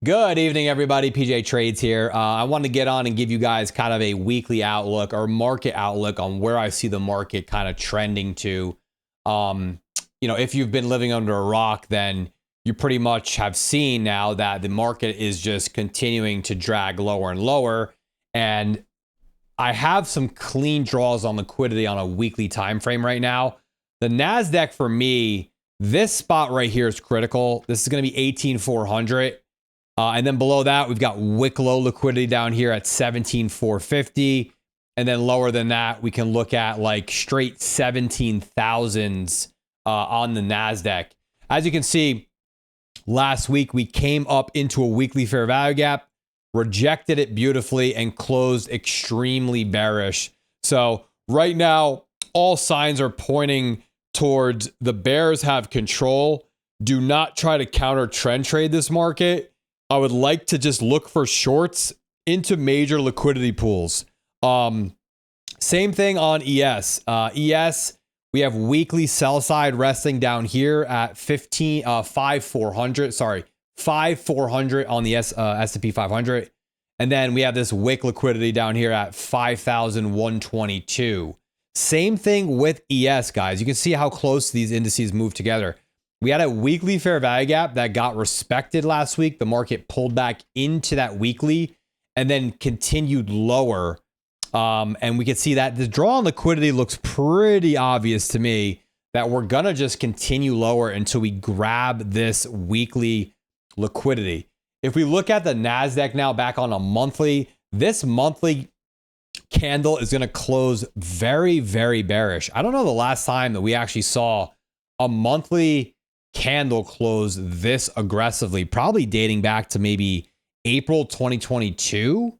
Good evening, everybody. PJ Trades here. I wanted to get on and give you guys kind of a weekly outlook or market outlook on where I see the market kind of trending to. If you've been living under a rock, then you pretty much have seen now that the market is just continuing to drag lower and lower. And I have some clean draws on liquidity on a weekly time frame right now. The NASDAQ for me, this spot right here is critical. This is going to be 18,400. And then below that, we've got wick low liquidity down here at 17,450. And then lower than that, we can look at like straight 17,000s on the NASDAQ. As you can see, last week, we came up into a weekly fair value gap, rejected it beautifully, and closed extremely bearish. So right now, all signs are pointing towards the bears have control. Do not try to counter trend trade this market. I would like to just look for shorts into major liquidity pools. Same thing on ES. ES, we have weekly sell side resting down here at 5,400. Sorry, 5,400 on the S&P 500. And then we have this wick liquidity down here at 5,122. Same thing with ES, guys. You can see how close these indices move together. We had a weekly fair value gap that got respected last week. The market pulled back into that weekly and then continued lower. And we can see that the draw on liquidity looks pretty obvious to me that we're going to just continue lower until we grab this weekly liquidity. If we look at the NASDAQ now back on a monthly, this monthly candle is going to close very, very bearish. I don't know the last time that we actually saw a monthly candle close this aggressively, probably dating back to maybe April 2022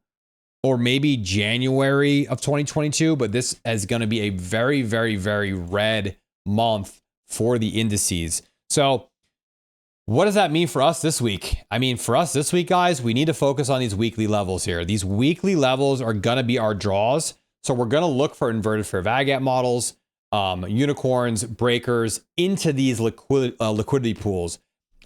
or maybe January of 2022. But this is going to be a very, very, very red month for the indices. So what does that mean for us this week? I mean, for us this week, guys, we need to focus on these weekly levels here. These weekly levels are going to be our draws. So we're going to look for inverted fair value gap models, unicorns, breakers into these liquidity pools.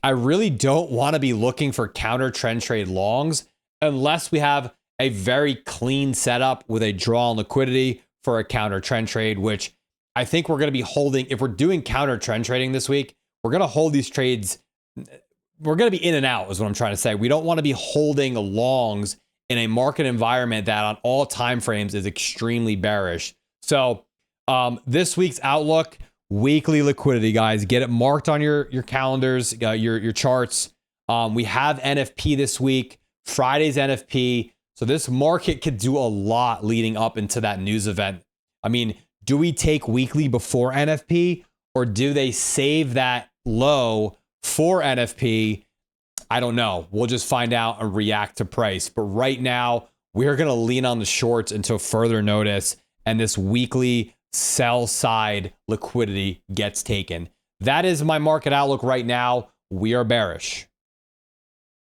I really don't want to be looking for counter trend trade longs unless we have a very clean setup with a draw on liquidity for a counter trend trade, which I think we're going to be holding. If we're doing counter trend trading this week, we're going to hold these trades. We're going to be in and out is what I'm trying to say. We don't want to be holding longs in a market environment that on all time frames is extremely bearish. So this week's outlook, weekly liquidity, guys, get it marked on your calendars, your charts. We have NFP this week, Friday's NFP. So this market could do a lot leading up into that news event. I mean, do we take weekly before NFP or do they save that low for NFP? I don't know. We'll just find out and react to price. But right now, we're going to lean on the shorts until further notice. And this weekly sell side liquidity gets taken. That is my market outlook right now. We are bearish.